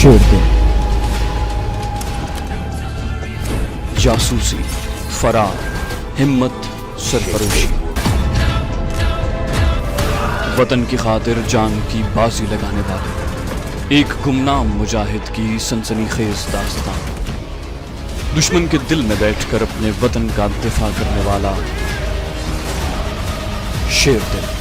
शेर दिल, जासूसी, फरार, हिम्मत, सरफरोशी, वतन की खातिर जान की बाजी लगाने वाले एक गुमनाम मुजाहिद की सनसनीखेज दास्तान। दुश्मन के दिल में बैठकर अपने वतन का दिफा करने वाला शेर दिल।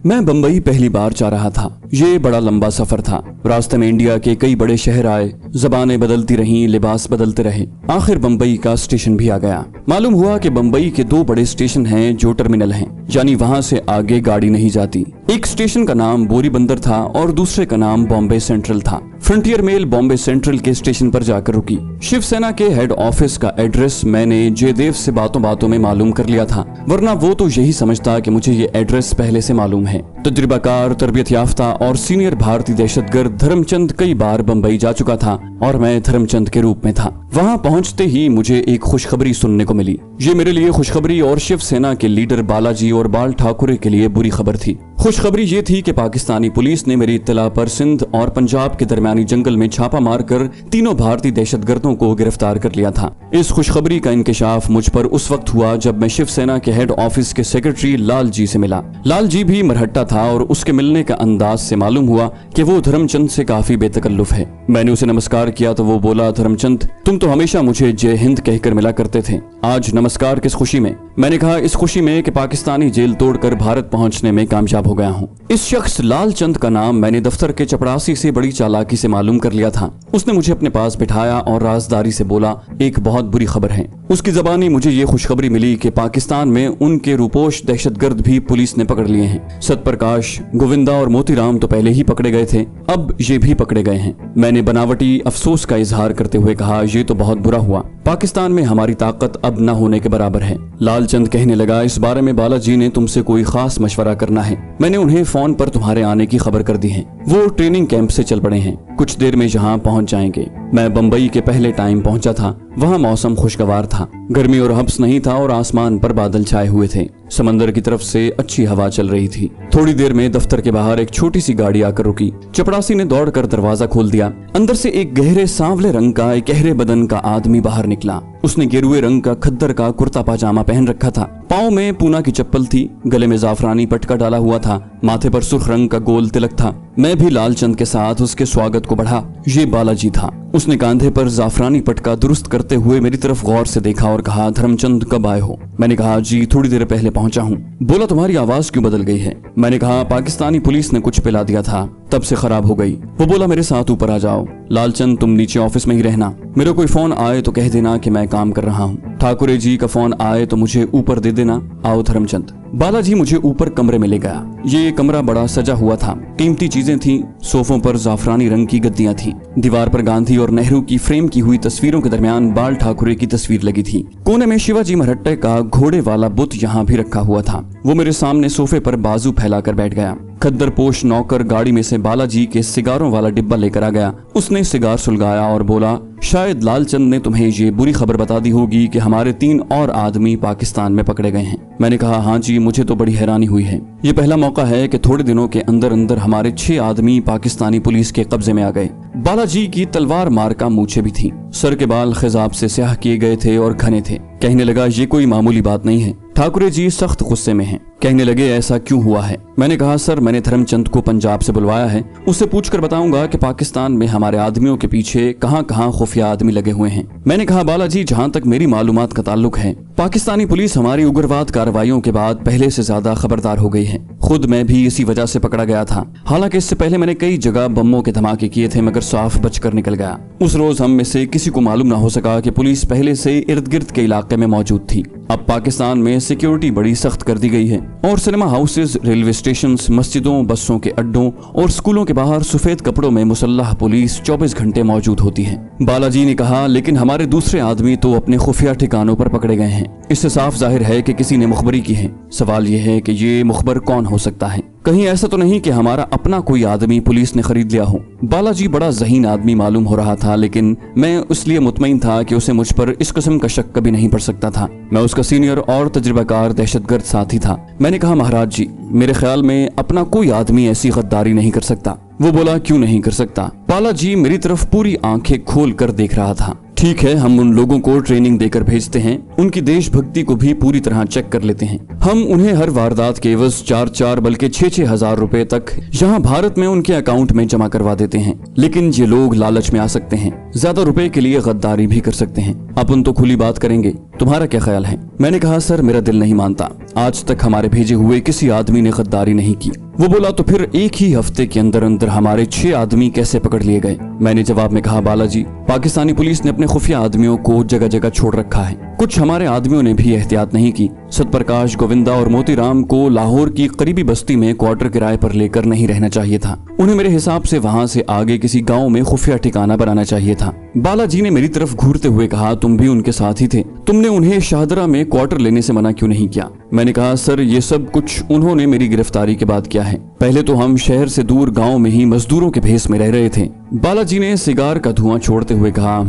मैं बंबई पहली बार जा रहा था। ये बड़ा लंबा सफर था। रास्ते में इंडिया के कई बड़े शहर आए, जबानें बदलती रहीं, लिबास बदलते रहे। आखिर बंबई का स्टेशन भी आ गया। मालूम हुआ कि बंबई के दो बड़े स्टेशन हैं जो टर्मिनल हैं, यानी वहां से आगे गाड़ी नहीं जाती। एक स्टेशन का नाम बोरी बंदर था और दूसरे का नाम बॉम्बे सेंट्रल था। फ्रंटियर मेल बॉम्बे सेंट्रल के स्टेशन पर जाकर रुकी। शिवसेना के हेड ऑफिस का एड्रेस मैंने जयदेव से बातों बातों में मालूम कर लिया था, वरना वो तो यही समझता कि मुझे ये एड्रेस पहले से मालूम है। तजुर्बाकार, तरबियत याफ्ता और सीनियर भारतीय दहशतगर्द धर्मचंद कई बार बंबई जा चुका था और मैं धर्मचंद के रूप में था। वहां पहुंचते ही मुझे एक खुशखबरी सुनने को मिली। ये मेरे लिए खुशखबरी और शिवसेना के लीडर बालाजी और बाल ठाकुरे के लिए बुरी खबर थी। खुशखबरी ये थी कि पाकिस्तानी पुलिस ने मेरी इत्तला पर सिंध और पंजाब के दरमियानी जंगल में छापा मारकर तीनों भारतीय दहशतगर्दों को गिरफ्तार कर लिया था। इस खुशखबरी का इंकिशाफ मुझ पर उस वक्त हुआ जब मैं शिवसेना के हेड ऑफिस के सेक्रेटरी लाल जी से मिला। लाल जी भी मरहट्टा था और उसके मिलने का अंदाज से मालूम हुआ कि वो धर्मचंद से काफी बेतकल्लुफ है। मैंने उसे नमस्कार किया तो वो बोला, धर्मचंद, तुम तो हमेशा मुझे जय हिंद कहकर मिला करते थे, आज नमस्कार किस खुशी में? मैंने कहा, इस खुशी में कि पाकिस्तानी जेल तोड़कर भारत पहुंचने में कामयाब हो गया हूं। इस शख्स लाल चंद का नाम मैंने दफ्तर के चपरासी से बड़ी चालाकी से मालूम कर लिया था। उसने मुझे अपने पास बिठाया और राजदारी से बोला, एक बहुत बुरी खबर है। उसकी जबानी मुझे ये खुशखबरी मिली कि पाकिस्तान में उनके रूपोश दहशतगर्द भी पुलिस ने पकड़ लिए हैं। सतप्रकाश, गोविंदा और मोतीराम तो पहले ही पकड़े गए थे, अब ये भी पकड़े गए हैं। मैंने बनावटी अफसोस का इजहार करते हुए कहा, ये तो बहुत बुरा हुआ। पाकिस्तान में हमारी ताकत अब न होने के बराबर है। लालचंद कहने लगा, इस बारे में बालाजी ने तुमसे कोई खास मशवरा करना है। मैंने उन्हें फोन पर तुम्हारे आने की खबर कर दी है। वो ट्रेनिंग कैंप से चल पड़े हैं, कुछ देर में यहाँ पहुँच जाएंगे। मैं बंबई के पहले टाइम पहुंचा था। वहाँ मौसम खुशगवार था, गर्मी और हब्स नहीं था और आसमान पर बादल छाए हुए थे। समंदर की तरफ से अच्छी हवा चल रही थी। थोड़ी देर में दफ्तर के बाहर एक छोटी सी गाड़ी आकर रुकी। चपरासी ने दौड़कर दरवाजा खोल दिया। अंदर से एक गहरे सांवले रंग का, एक गहरे बदन का आदमी बाहर निकला। उसने गेरुए रंग का खद्दर का कुर्ता पाजामा पहन रखा था, पाँव में पूना की चप्पल थी, गले में जाफरानी पटका डाला हुआ था, माथे पर सुर्ख रंग का गोल तिलक था। मैं भी लालचंद के साथ उसके स्वागत को बढ़ा। ये बालाजी था। उसने कांधे पर जाफरानी पटका दुरुस्त करते हुए मेरी तरफ गौर से देखा और कहा, धर्मचंद कब आए हो? मैंने कहा, जी थोड़ी देर पहले पहुंचा हूँ। बोला, तुम्हारी आवाज क्यों बदल गई है? मैंने कहा, पाकिस्तानी पुलिस ने कुछ पिला दिया था, तब से खराब हो गई। वो बोला, मेरे साथ ऊपर आ जाओ। लालचंद, तुम नीचे ऑफिस में ही रहना, मेरे कोई फोन आए तो कह देना कि मैं काम कर रहा हूँ। ठाकुरे जी का फोन आए तो मुझे ऊपर दे देना। आओ धर्मचंद। बालाजी मुझे ऊपर कमरे में ले गया। ये कमरा बड़ा सजा हुआ था, कीमती चीजें थी। सोफों पर जाफरानी रंग की गद्दियां थी। दीवार पर गांधी और नेहरू की फ्रेम की हुई तस्वीरों के दरमियान बाल ठाकुरे की तस्वीर लगी थी। कोने में शिवाजी मरहट्टे का घोड़े वाला बुत यहाँ भी रखा हुआ था। वो मेरे सामने सोफे पर बाजू फैलाकर बैठ गया। खद्दर पोश नौकर गाड़ी में से बालाजी के सिगारों वाला डिब्बा लेकर आ गया। उसने सिगार सुलगाया और बोला, शायद लालचंद ने तुम्हें ये बुरी खबर बता दी होगी कि हमारे 3 और आदमी पाकिस्तान में पकड़े गए हैं। मैंने कहा, हाँ जी, मुझे तो बड़ी हैरानी हुई है। ये पहला मौका है कि थोड़े दिनों के अंदर अंदर हमारे 6 आदमी पाकिस्तानी पुलिस के कब्जे में आ गए। बालाजी की तलवार मार का मूछें भी थी। सर के बाल खिजाब से स्याह किए गए थे और घने थे। कहने लगा, ये कोई मामूली बात नहीं है। ठाकुरे जी सख्त गुस्से में हैं। कहने लगे, ऐसा क्यों हुआ है? मैंने कहा, सर मैंने धर्मचंद को पंजाब से बुलवाया है, उससे पूछकर बताऊंगा कि पाकिस्तान में हमारे आदमियों के पीछे कहां कहां खुफिया आदमी लगे हुए हैं। मैंने कहा, बालाजी, जहां तक मेरी मालूमात का ताल्लुक है, पाकिस्तानी पुलिस हमारी उग्रवाद कार्रवाइयों के बाद पहले से ज्यादा खबरदार हो गई है। खुद मैं भी इसी वजह से पकड़ा गया था। हालांकि इससे पहले मैंने कई जगह बमों के धमाके किए थे, मगर साफ बचकर निकल गया। उस रोज हम में से किसी को मालूम न हो सका कि पुलिस पहले से इर्द गिर्द के इलाके में मौजूद थी। अब पाकिस्तान में सिक्योरिटी बड़ी सख्त कर दी गई है और सिनेमा हाउसेज, रेलवे स्टेशन, मस्जिदों, बसों के अड्डों और स्कूलों के बाहर सफेद कपड़ों में मुसल्लह पुलिस 24 घंटे मौजूद होती है। बालाजी ने कहा, लेकिन हमारे दूसरे आदमी तो अपने खुफिया ठिकानों पर पकड़े गए हैं। इससे साफ जाहिर है कि किसी ने मुखबरी की है। सवाल यह है कि ये मुखबर कौन हो सकता है? कहीं ऐसा तो नहीं कि हमारा अपना कोई आदमी पुलिस ने खरीद लिया हो। बालाजी बड़ा ज़हीन आदमी मालूम हो रहा था, लेकिन मैं इसलिए मुतमईन था कि उसे मुझ पर इस किस्म का शक कभी नहीं पड़ सकता था। मैं उसका सीनियर और तजुर्बाकार दहशतगर्द साथी था। मैंने कहा, महाराज जी, मेरे ख्याल में अपना कोई आदमी ऐसी गद्दारी नहीं कर सकता। वो बोला, क्यों नहीं कर सकता? बालाजी मेरी तरफ पूरी आंखें खोल कर देख रहा था। ठीक है, हम उन लोगों को ट्रेनिंग देकर भेजते हैं, उनकी देशभक्ति को भी पूरी तरह चेक कर लेते हैं। हम उन्हें हर वारदात के एवज 4-4 बल्कि 6-6 हजार रुपए तक यहाँ भारत में उनके अकाउंट में जमा करवा देते हैं। लेकिन ये लोग लालच में आ सकते हैं, ज्यादा रुपए के लिए गद्दारी भी कर सकते हैं। अपन तो खुली बात करेंगे, तुम्हारा क्या ख्याल है? मैंने कहा, सर मेरा दिल नहीं मानता, आज तक हमारे भेजे हुए किसी आदमी ने गद्दारी नहीं की। वो बोला, तो फिर एक ही हफ्ते के अंदर अंदर हमारे 6 आदमी कैसे पकड़ लिए गए? मैंने जवाब में कहा, बालाजी, पाकिस्तानी पुलिस ने अपने खुफिया आदमियों को जगह जगह छोड़ रखा है। कुछ हमारे आदमियों ने भी एहतियात नहीं की। सतप्रकाश, गोविंदा और मोतीराम को लाहौर की करीबी बस्ती में क्वार्टर किराए पर लेकर नहीं रहना चाहिए था। उन्हें मेरे हिसाब से वहाँ से आगे किसी गाँव में खुफिया ठिकाना बनाना चाहिए था। बालाजी ने मेरी तरफ घूरते हुए कहा, तुम भी उनके साथ ही थे, तुमने उन्हें शाहदरा में क्वार्टर लेने से मना क्यों नहीं किया? मैंने कहा, सर ये सब कुछ उन्होंने मेरी गिरफ्तारी के बाद किया है। पहले तो हम शहर से दूर गांव में ही मजदूरों के भेस में रह रहे थे। बालाजी ने सिगार का धुआं छोड़ते हुए कहा,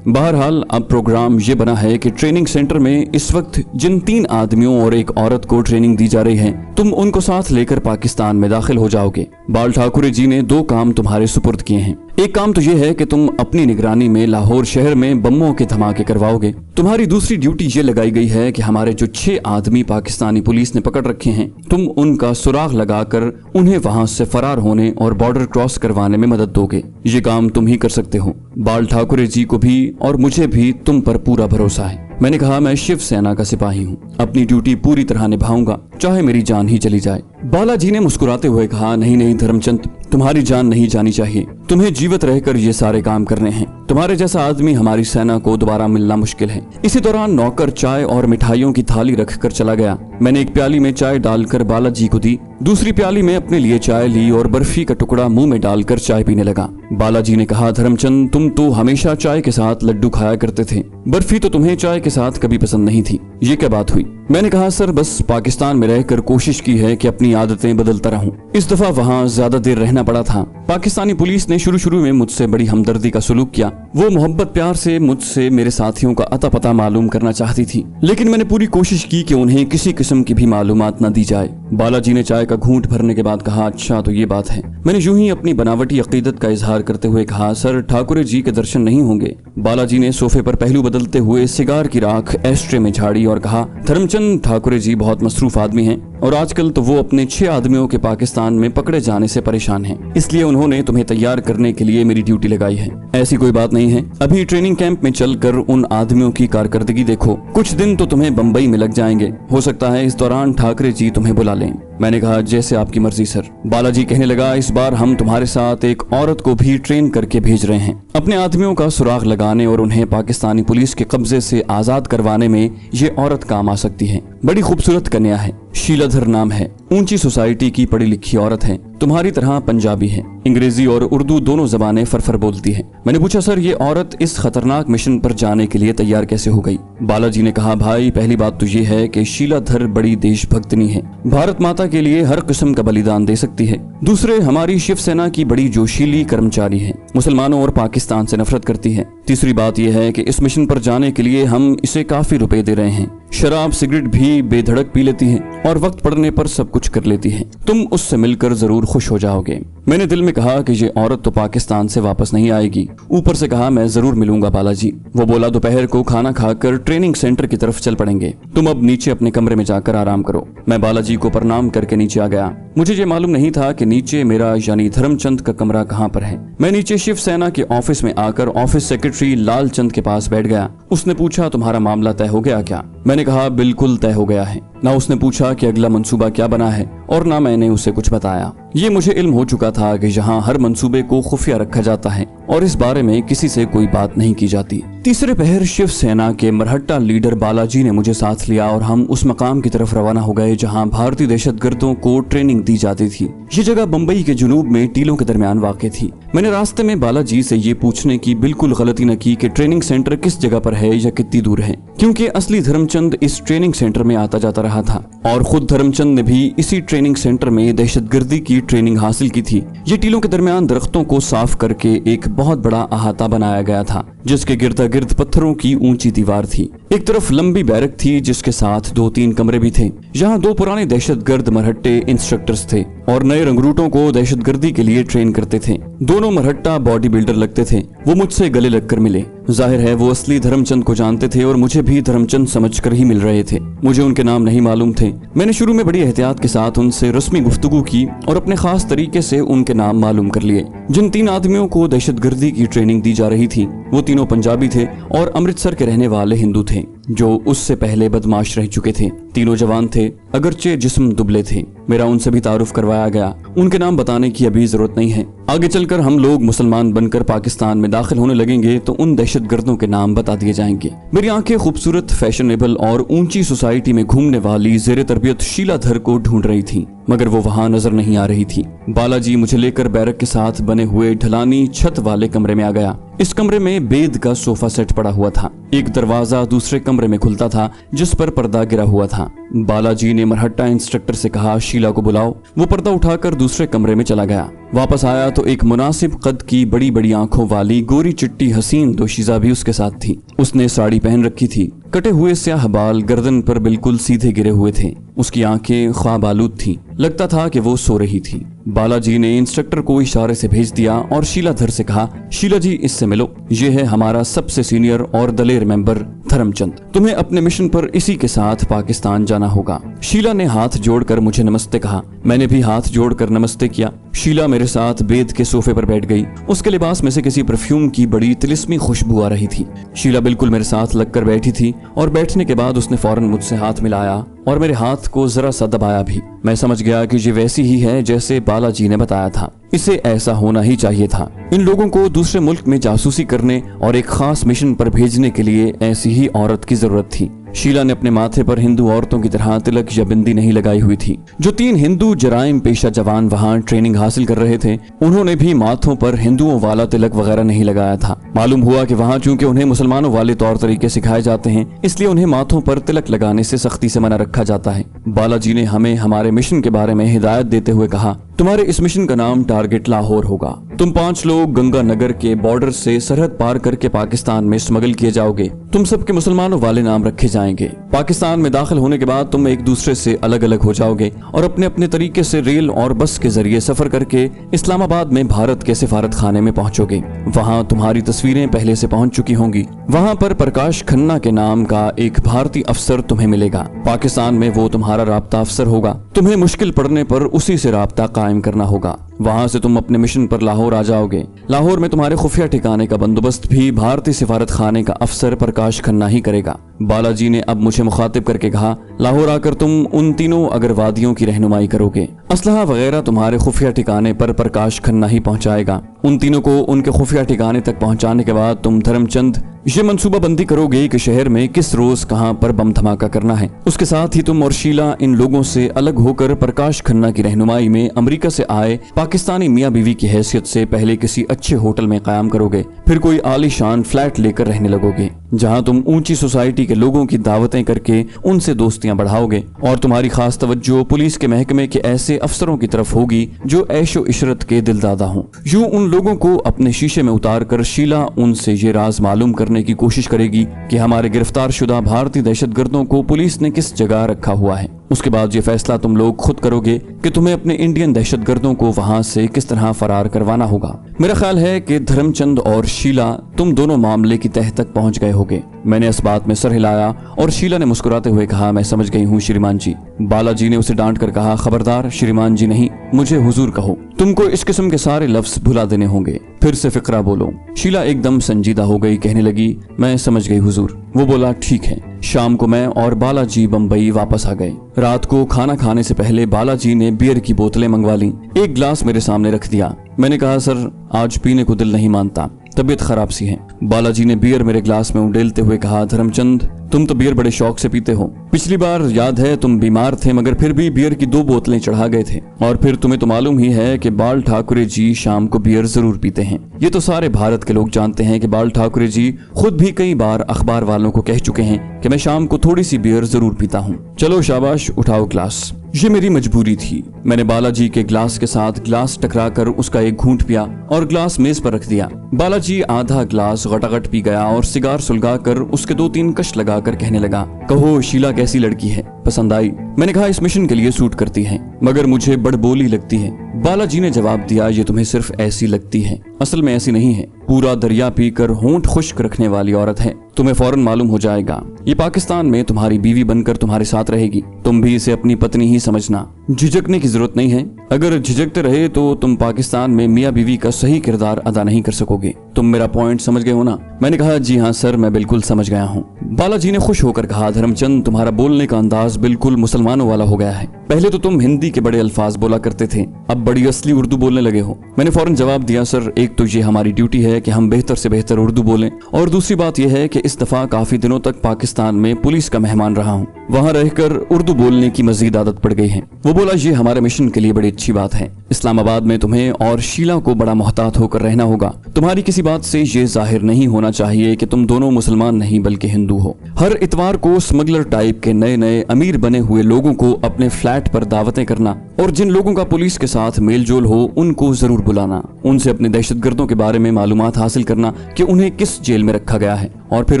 बहरहाल अब प्रोग्राम ये बना है कि ट्रेनिंग सेंटर में इस वक्त जिन 3 आदमियों और एक औरत को ट्रेनिंग दी जा रही है, तुम उनको साथ लेकर पाकिस्तान में दाखिल हो जाओगे। बाल ठाकुर जी ने 2 काम तुम्हारे सुपुर्द किए हैं। एक काम तो यह है कि तुम अपनी निगरानी में लाहौर शहर में बमों के धमाके करवाओगे। तुम्हारी दूसरी ड्यूटी ये लगाई गई है कि हमारे जो 6 आदमी पाकिस्तानी पुलिस ने पकड़ रखे हैं, तुम उनका सुराग लगाकर उन्हें वहां से फरार होने और बॉर्डर क्रॉस करवाने में मदद दोगे। ये काम तुम ही कर सकते हो। बाल ठाकुर जी को भी और मुझे भी तुम पर पूरा भरोसा है। मैंने कहा, मैं शिवसेना का सिपाही हूँ, अपनी ड्यूटी पूरी तरह निभाऊंगा, चाहे मेरी जान ही चली जाए। बालाजी ने मुस्कुराते हुए कहा, नहीं नहीं धर्मचंद, तुम्हारी जान नहीं जानी चाहिए, तुम्हें जीवित रहकर ये सारे काम करने हैं। तुम्हारे जैसा आदमी हमारी सेना को दोबारा मिलना मुश्किल है। इसी दौरान नौकर चाय और मिठाइयों की थाली रखकर चला गया। मैंने एक प्याली में चाय डालकर बालाजी को दी, दूसरी प्याली में अपने लिए चाय ली और बर्फी का टुकड़ा मुंह में डालकर चाय पीने लगा। बालाजी ने कहा, धर्मचंद, तुम तो हमेशा चाय के साथ लड्डू खाया करते थे, बर्फी तो तुम्हें चाय के साथ कभी पसंद नहीं थी, ये क्या बात हुई? मैंने कहा, सर बस पाकिस्तान में रहकर कोशिश की है कि अपनी आदतें बदलता रहूं। इस दफा वहाँ ज्यादा देर रहना पड़ा था। पाकिस्तानी पुलिस ने शुरू में मुझसे बड़ी हमदर्दी का सलूक किया। वो मोहब्बत प्यार से मुझसे मेरे साथियों का अता पता मालूम करना चाहती थी, लेकिन मैंने पूरी कोशिश की कि उन्हें किसी किस्म की भी मालूमात न दी जाए। बालाजी ने चाय का घूंट भरने के बाद कहा, अच्छा तो ये बात है। मैंने यूं ही अपनी बनावटी अकीदत का इजहार करते हुए कहा, सर ठाकुर जी के दर्शन नहीं होंगे। बालाजी ने सोफे पर पहलू बदलते हुए सिगार की राख एस्ट्रे में झाड़ी और कहा, धर्मचंद ठाकुर जी बहुत मसरूफ आदमी हैं और आजकल तो वो अपने 6 आदमियों के पाकिस्तान में पकड़े जाने से परेशान हैं, इसलिए उन्होंने तुम्हें तैयार करने के लिए मेरी ड्यूटी लगाई है। ऐसी कोई बात नहीं है, अभी ट्रेनिंग कैंप में चलकर उन आदमियों की कारकर्दगी देखो, कुछ दिन तो तुम्हें बम्बई में लग जाएंगे, हो सकता है इस दौरान ठाकरे जी तुम्हें बुला लें। मैंने कहा, जैसे आपकी मर्जी सर। बालाजी कहने लगा, इस बार हम तुम्हारे साथ एक औरत को भी ट्रेन करके भेज रहे हैं। अपने आदमियों का सुराग लगाने और उन्हें पाकिस्तानी पुलिस के कब्जे से आजाद करवाने में ये औरत काम आ सकती है। बड़ी खूबसूरत कन्या है, शीलाधर नाम है, ऊंची सोसाइटी की पढ़ी लिखी औरत है, तुम्हारी तरह पंजाबी है, अंग्रेजी और उर्दू दोनों जबानें फरफर बोलती है। मैंने पूछा, सर ये औरत इस खतरनाक मिशन पर जाने के लिए तैयार कैसे हो गई? बालाजी ने कहा, भाई पहली बात तो ये है कि शीलाधर बड़ी देशभक्तनी है, भारत माता के लिए हर किस्म का बलिदान दे सकती है। दूसरे, हमारी शिवसेना की बड़ी जोशीली कर्मचारी है, मुसलमानों और पाकिस्तान से नफरत करती है। तीसरी बात यह है कि इस मिशन पर जाने के लिए हम इसे काफी रुपए दे रहे हैं। शराब सिगरेट भी बेधड़क पी लेती है और वक्त पड़ने पर सब कुछ कर लेती है। तुम उससे मिलकर जरूर खुश हो जाओगे। मैंने दिल में कहा कि ये औरत तो पाकिस्तान से वापस नहीं आएगी। ऊपर से कहा, मैं जरूर मिलूंगा बालाजी। वो बोला, दोपहर को खाना खाकर ट्रेनिंग सेंटर की तरफ चल पड़ेंगे, तुम अब नीचे अपने कमरे में जाकर आराम करो। मैं बालाजी को प्रणाम करके नीचे आ गया। मुझे ये मालूम नहीं था कि नीचे मेरा यानी धर्मचंद का कमरा कहाँ पर है। मैं नीचे शिवसेना के ऑफिस में आकर ऑफिस सेक्रेटरी लालचंद के पास बैठ गया। उसने पूछा, तुम्हारा मामला तय हो गया क्या? मैंने कहा, बिल्कुल तय हो गया है। ना उसने पूछा कि अगला मंसूबा क्या बना है और ना मैंने उसे कुछ बताया। ये मुझे इल्म हो चुका था कि यहाँ हर मंसूबे को खुफिया रखा जाता है और इस बारे में किसी से कोई बात नहीं की जाती। तीसरे पहर शिवसेना के मरहट्टा लीडर बालाजी ने मुझे साथ लिया और हम उस मकाम की तरफ रवाना हो गए जहाँ भारतीय दहशतगर्दों को ट्रेनिंग दी जाती थी। ये जगह बम्बई के जुनूब में टीलों के दरमियान वाक़ थी। मैंने रास्ते में बालाजी से ये पूछने की बिल्कुल गलती न की कि ट्रेनिंग सेंटर किस जगह पर है या कितनी दूर है, क्योंकि असली धर्मचंद इस ट्रेनिंग सेंटर में आता जाता रहा था और खुद धर्मचंद ने भी इसी ट्रेनिंग सेंटर में दहशतगर्दी की ट्रेनिंग हासिल की थी। ये टीलों के दरमियान दरख्तों को साफ करके एक बहुत बड़ा अहाता बनाया गया था, जिसके गिरदा गिर्द पत्थरों की ऊंची दीवार थी। एक तरफ लंबी बैरक थी जिसके साथ 2-3 कमरे भी थे। यहाँ 2 पुराने दहशतगर्द मरहट्टे इंस्ट्रक्टर्स थे और नए रंगरूटों को दहशतगर्दी के लिए ट्रेन करते थे। दोनों मरहट्टा बॉडी बिल्डर लगते थे। वो मुझसे गले लगकर मिले। जाहिर है वो असली धर्मचंद को जानते थे और मुझे भी धर्मचंद समझकर ही मिल रहे थे। मुझे उनके नाम नहीं मालूम थे। मैंने शुरू में बड़ी एहतियात के साथ उनसे रस्मी गुफ्तगू की और अपने खास तरीके से उनके नाम मालूम कर लिए। जिन 3 आदमियों को दहशतगर्दी की ट्रेनिंग दी जा रही थी वो तीनों पंजाबी थे और अमृतसर के रहने वाले हिंदू थे जो उससे पहले बदमाश रह चुके थे। तीनों जवान थे, अगरचे जिस्म दुबले थे। मेरा उनसे भी तारुफ करवाया गया। उनके नाम बताने की अभी जरूरत नहीं है। आगे चलकर हम लोग मुसलमान बनकर पाकिस्तान में दाखिल होने लगेंगे तो उन दहशतगर्दों के नाम बता दिए जाएंगे। मेरी आंखें खूबसूरत, फैशनेबल और ऊंची सोसाइटी में घूमने वाली जेर तरबियत शीलाधर को ढूंढ रही थी, मगर वो वहां नजर नहीं आ रही थी। बालाजी मुझे लेकर बैरक के साथ बने हुए ढलानी छत वाले कमरे में आ गया। इस कमरे में बेद का सोफा सेट पड़ा हुआ था। एक दरवाजा दूसरे कमरे में खुलता था जिस पर पर्दा गिरा हुआ था। बालाजी ने मरहट्टा इंस्ट्रक्टर से कहा, शीला को बुलाओ। वो पर्दा उठाकर दूसरे कमरे में चला गया। वापस आया तो एक मुनासिब कद की बड़ी बड़ी आंखों वाली गोरी चिट्टी हसीन दोशीजा भी उसके साथ थी। उसने साड़ी पहन रखी थी। कटे हुए स्याह बाल गर्दन पर बिल्कुल सीधे गिरे हुए थे। उसकी आंखें ख्वाब आलूद थी। लगता था कि वो सो रही थी। बालाजी ने इंस्ट्रक्टर को इशारे से भेज दिया और शीलाधर से कहा, शीला जी इससे मिलो। ये है हमारा सबसे सीनियर और दलेर मेंबर धर्मचंद। तुम्हें अपने मिशन पर इसी के साथ पाकिस्तान जाना होगा। शीला ने हाथ जोड़कर मुझे नमस्ते कहा। मैंने भी हाथ जोड़कर नमस्ते किया। शीला मेरे साथ बेद के सोफे पर बैठ गई। उसके लिबास में से किसी परफ्यूम की बड़ी तिलिस्मी खुशबू आ रही थी। शीला बिल्कुल मेरे साथ लगकर बैठी थी और बैठने के बाद उसने फौरन मुझसे हाथ मिलाया और मेरे हाथ को जरा सा दबाया भी। मैं समझ गया कि ये वैसी ही है जैसे बालाजी ने बताया था। इसे ऐसा होना ही चाहिए था। इन लोगों को दूसरे मुल्क में जासूसी करने और एक खास मिशन पर भेजने के लिए ऐसी ही औरत की जरूरत थी। शीला ने अपने माथे पर हिंदू औरतों की तरह तिलक या बिंदी नहीं लगाई हुई थी। जो 3 हिंदू जराइम पेशा जवान वहाँ ट्रेनिंग हासिल कर रहे थे उन्होंने भी माथों पर हिंदुओं वाला तिलक वगैरह नहीं लगाया था। मालूम हुआ कि वहाँ चूंकि उन्हें मुसलमानों वाले तौर तरीके सिखाए जाते हैं, इसलिए उन्हें माथों पर तिलक लगाने से सख्ती से मना रखा जाता है। बालाजी ने हमें हमारे मिशन के बारे में हिदायत देते हुए कहा, तुम्हारे इस मिशन का नाम टारगेट लाहौर होगा। तुम 5 लोग गंगानगर के बॉर्डर से सरहद पार करके पाकिस्तान में स्मगल किए जाओगे। तुम सबके मुसलमानों वाले नाम रखे जाएंगे। पाकिस्तान में दाखिल होने के बाद तुम एक दूसरे से अलग अलग हो जाओगे और अपने अपने तरीके से रेल और बस के जरिए सफर करके इस्लामाबाद में भारत के सिफारत खाने में पहुंचोगे। वहां तुम्हारी तस्वीरें पहले से पहुंच चुकी होंगी। वहां पर प्रकाश खन्ना के नाम का एक भारतीय अफसर तुम्हें मिलेगा। पाकिस्तान में वो तुम्हारा राब्ता अफसर होगा। तुम्हें मुश्किल पड़ने पर उसी से राब्ता कायम करना होगा। वहां से तुम अपने मिशन पर लाहौर आ जाओगे। लाहौर में तुम्हारे खुफिया ठिकाने का बंदोबस्त भी भारतीय सिफारत खाने का अफसर प्रकाश खन्ना ही करेगा। बालाजी ने अब मुझे मुखातिब करके कहा, लाहौर आकर तुम उन तीनों अगरवादियों की रहनुमाई करोगे। असलहा वगैरह तुम्हारे खुफिया ठिकाने पर प्रकाश खन्ना ही पहुंचाएगा। उन तीनों को उनके खुफिया ठिकाने तक पहुंचाने के बाद तुम धर्मचंद ये मंसूबा बंदी करोगे कि शहर में किस रोज कहां पर बम धमाका करना है। उसके साथ ही तुम और शीला इन लोगों से अलग होकर प्रकाश खन्ना की रहनुमाई में अमेरिका से आए पाकिस्तानी मियाँ बीवी की हैसियत से पहले किसी अच्छे होटल में कायम करोगे। फिर कोई आलीशान फ्लैट लेकर रहने लगोगे जहां तुम ऊंची सोसाइटी के लोगों की दावतें करके उनसे दोस्तियां बढ़ाओगे और तुम्हारी खास तवज्जो पुलिस के महकमे के ऐसे अफसरों की तरफ होगी जो ऐशो इशरत के दिलदादा हों। यूं उन लोगों को अपने शीशे में उतार कर शीला उनसे ये राज मालूम करने की कोशिश करेगी कि हमारे गिरफ्तार शुदा भारतीय दहशतगर्दों को पुलिस ने किस जगह रखा हुआ है। उसके बाद ये फैसला तुम लोग खुद करोगे कि तुम्हें अपने इंडियन दहशतगर्दों को वहां से किस तरह फरार करवाना होगा। मेरा ख्याल है कि धर्मचंद और शीला तुम दोनों मामले की तह तक पहुंच गए होगे। मैंने इस बात में सर हिलाया और शीला ने मुस्कुराते हुए कहा, मैं समझ गई हूँ श्रीमान जी। बालाजी ने उसे डांट कर कहा, खबरदार श्रीमान जी नहीं, मुझे हुजूर कहो। तुमको इस किस्म के सारे लफ्ज भुला देने होंगे। फिर से फिक्रा बोलो। शीला एकदम संजीदा हो गई, कहने लगी, मैं समझ गई हुजूर। वो बोला, ठीक है। शाम को मैं और बालाजी बम्बई वापस आ गए। रात को खाना खाने से पहले बालाजी ने बियर की बोतलें मंगवा ली। एक गिलास मेरे सामने रख दिया। मैंने कहा, सर आज पीने को दिल नहीं मानता, तबीयत खराब सी है। बालाजी ने बियर मेरे ग्लास में उंडेलते हुए कहा, धर्मचंद तुम तो बियर बड़े शौक से पीते हो। पिछली बार याद है तुम बीमार थे मगर फिर भी बियर की 2 बोतलें चढ़ा गए थे। और फिर तुम्हें तो मालूम ही है कि बाल ठाकुरे जी शाम को बियर जरूर पीते हैं। ये तो सारे भारत के लोग जानते हैं कि बाल ठाकुरे जी खुद भी कई बार अखबार वालों को कह चुके हैं कि मैं शाम को थोड़ी सी बियर जरूर पीता हूँ। चलो शाबाश, उठाओ ग्लास। ये मेरी मजबूरी थी। मैंने बालाजी के ग्लास के साथ ग्लास टकराकर उसका एक घूंट पिया और ग्लास मेज पर रख दिया। बालाजी आधा ग्लास गटागट पी गया और सिगार सुलगाकर उसके 2-3 कश लगाकर कहने लगा, कहो शीला कैसी लड़की है, पसंद आई? मैंने कहा इस मिशन के लिए सूट करती है मगर मुझे बड़बोली लगती है। बालाजी ने जवाब दिया, ये तुम्हें सिर्फ ऐसी लगती है, असल में ऐसी नहीं है। पूरा दरिया पीकर होंठ खुश्क रखने वाली औरत है। तुम्हें फौरन मालूम हो जाएगा। ये पाकिस्तान में तुम्हारी बीवी बनकर तुम्हारे साथ रहेगी। तुम भी इसे अपनी पत्नी ही समझना। झिझकने की जरूरत नहीं है। अगर झिझकते रहे तो तुम पाकिस्तान में मियाँ बीवी का सही किरदार अदा नहीं कर सकोगे। तुम मेरा पॉइंट समझ गए हो ना? मैंने कहा, जी हाँ सर, मैं बिल्कुल समझ गया हूँ। बालाजी ने खुश होकर कहा, धर्मचंद तुम्हारा बोलने का अंदाज बिल्कुल मुसलमानों वाला हो गया है। पहले तो तुम हिंदी के बड़े अल्फाज बोला करते थे, अब बड़ी असली उर्दू बोलने लगे हो। मैंने फौरन जवाब दिया, सर एक तो ये हमारी ड्यूटी है कि हम बेहतर से बेहतर उर्दू बोलें, और दूसरी बात यह है कि इस दफा काफी दिनों तक पाकिस्तान में पुलिस का मेहमान रहा हूँ। वहाँ रहकर उर्दू बोलने की मजीद आदत पड़ गई है। वो बोला, ये हमारे मिशन के लिए बड़ी अच्छी बात है। इस्लामाबाद में तुम्हें और शीला को बड़ा मोहतात होकर रहना होगा। तुम्हारी किसी बात से ये जाहिर नहीं होना चाहिए कि तुम दोनों मुसलमान नहीं बल्कि हिंदू हो। हर इतवार को स्मगलर टाइप के नए नए अमीर बने हुए लोगों को अपने फ्लैट पर दावतें करना, और जिन लोगों का पुलिस के साथ मेल जोल हो उनको जरूर बुलाना। उनसे अपने दहशतगर्दों के बारे में मालूमात हासिल करना कि उन्हें किस जेल में रखा गया है, और फिर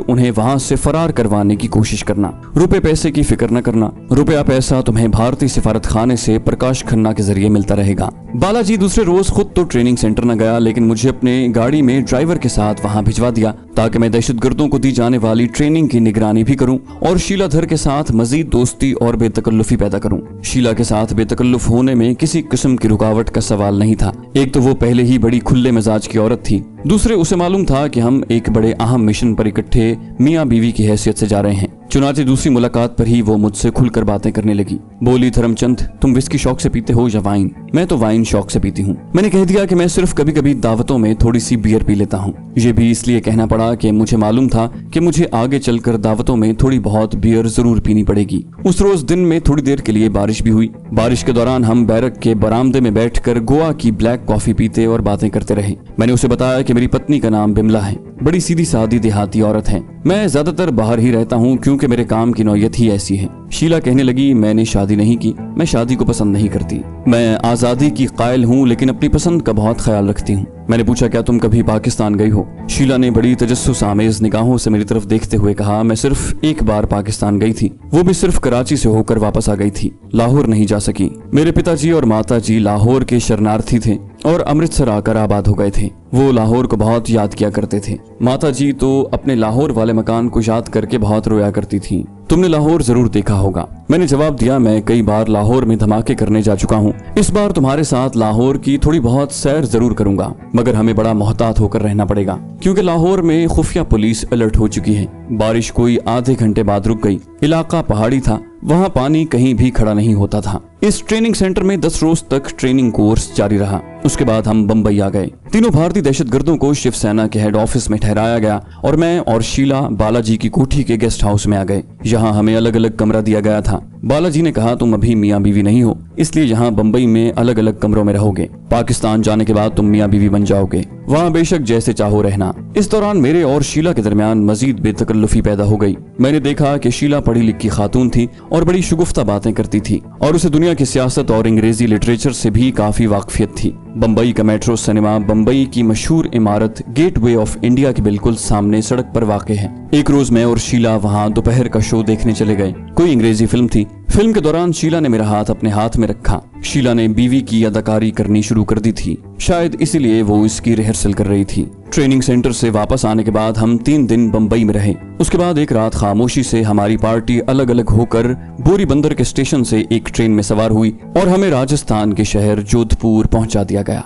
उन्हें वहां से फरार करवाने की कोशिश करना। रुपए पैसे की फिक्र न करना। रुपया पैसा तुम्हें भारतीय सिफारत खाने से प्रकाश खन्ना के जरिए मिलता रहेगा। बालाजी दूसरे रोज खुद तो ट्रेनिंग सेंटर न गया, लेकिन मुझे अपने गाड़ी में ड्राइवर के साथ वहां भिजवा दिया ताकि मैं दहशतगर्दों को दी जाने वाली ट्रेनिंग की निगरानी भी करूं और शीला धर के साथ मजीद दोस्ती और बेतकल्लुफी पैदा करूं। शीला के साथ बेतकल्लुफ होने में किसी किस्म की रुकावट का सवाल नहीं था। एक तो वो पहले ही बड़ी खुले मिजाज की औरत थी, दूसरे उसे मालूम था कि हम एक बड़े अहम मिशन पर इकट्ठे मियाँ बीवी की हैसियत से जा रहे हैं। चुनाचे दूसरी मुलाकात पर ही वो मुझसे खुलकर बातें करने लगी। बोली, धर्मचंद तुम विस्की शौक से पीते हो या वाइन? मैं तो वाइन शौक से पीती हूँ। मैंने कह दिया कि मैं सिर्फ कभी कभी दावतों में थोड़ी सी बियर पी लेता हूँ। ये भी इसलिए कहना पड़ा कि मुझे मालूम था कि मुझे आगे चलकर दावतों में थोड़ी बहुत बियर जरूर पीनी पड़ेगी। उस रोज दिन में थोड़ी देर के लिए बारिश भी हुई। बारिश के दौरान हम बैरक के बरामदे में बैठकर गोवा की ब्लैक कॉफी पीते और बातें करते रहे। मैंने उसे बताया कि मेरी पत्नी का नाम बिमला है, बड़ी सीधी सादी देहाती औरत है। मैं ज्यादातर बाहर ही रहता हूँ क्योंकि मेरे काम की नौयत ही ऐसी है। शीला कहने लगी, मैंने शादी नहीं की, मैं शादी को पसंद नहीं करती। मैं आजादी की कायल हूँ लेकिन अपनी पसंद का बहुत ख्याल रखती हूँ। मैंने पूछा, क्या तुम कभी पाकिस्तान गई हो? शीला ने बड़ी तजस्सुस आमेज निगाहों से मेरी तरफ देखते हुए कहा, मैं सिर्फ एक बार पाकिस्तान गई थी, वो भी सिर्फ कराची से होकर वापस आ गई थी, लाहौर नहीं जा सकी। मेरे पिताजी और माताजी लाहौर के शरणार्थी थे और अमृतसर आकर आबाद हो गए थे। वो लाहौर को बहुत याद किया करते थे। माताजी तो अपने लाहौर वाले मकान को याद करके बहुत रोया करती थी। तुमने लाहौर जरूर देखा होगा। मैंने जवाब दिया, मैं कई बार लाहौर में धमाके करने जा चुका हूँ। इस बार तुम्हारे साथ लाहौर की थोड़ी बहुत सैर जरूर करूंगा, मगर हमें बड़ा मोहतात होकर रहना पड़ेगा क्योंकि लाहौर में खुफिया पुलिस अलर्ट हो चुकी है। बारिश कोई आधे घंटे बाद रुक गई। इलाका पहाड़ी था, वहाँ पानी कहीं भी खड़ा नहीं होता था। इस ट्रेनिंग सेंटर में 10 रोज तक ट्रेनिंग कोर्स जारी रहा। उसके बाद हम बंबई आ गए। तीनों भारतीय दहशतगर्दों को शिवसेना के हेड ऑफिस में ठहराया गया और मैं और शीला बालाजी की कोठी के गेस्ट हाउस में आ गए। यहाँ हमें अलग अलग कमरा दिया गया था। बालाजी ने कहा, तुम अभी मियाँ बीवी नहीं हो, इसलिए यहाँ बंबई में अलग अलग कमरों में रहोगे। पाकिस्तान जाने के बाद तुम मियाँ बीवी बन जाओगे, वहाँ बेशक जैसे चाहो रहना। इस दौरान मेरे और शीला के दरमियान मजीद बेतकल्लुफी पैदा हो गई। मैंने देखा कि शीला पढ़ी लिखी खातून थी और बड़ी शुगुफ्ता बातें करती थी और उसे दुनिया की सियासत और अंग्रेजी लिटरेचर से भी काफी वाकफियत थी। बंबई का मेट्रो सिनेमा बंबई की मशहूर इमारत गेटवे ऑफ इंडिया के बिल्कुल सामने सड़क पर वाक़ है। एक रोज मैं और शीला वहाँ दोपहर का शो देखने चले गए। कोई अंग्रेजी फिल्म थी। फिल्म के दौरान शीला ने मेरा हाथ अपने हाथ में रखा। शीला ने बीवी की अदाकारी करनी शुरू कर दी थी, शायद इसीलिए वो इसकी रिहर्सल कर रही थी। ट्रेनिंग सेंटर से वापस आने के बाद हम 3 दिन बंबई में रहे। उसके बाद एक रात खामोशी से हमारी पार्टी अलग अलग होकर बोरी बंदर के स्टेशन से एक ट्रेन में सवार हुई और हमें राजस्थान के शहर जोधपुर पहुंचा दिया गया।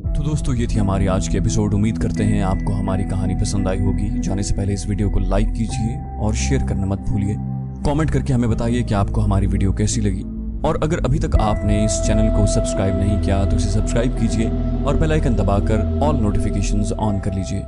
तो दोस्तों, ये थी हमारी आज की एपिसोड। उम्मीद करते हैं आपको हमारी कहानी पसंद आई होगी। जाने से पहले इस वीडियो को लाइक कीजिए और शेयर करना मत भूलिए। कमेंट करके हमें बताइए कि आपको हमारी वीडियो कैसी लगी। और अगर अभी तक आपने इस चैनल को सब्सक्राइब नहीं किया तो इसे सब्सक्राइब कीजिए और बेल आइकन दबाकर ऑल नोटिफिकेशंस ऑन कर लीजिए।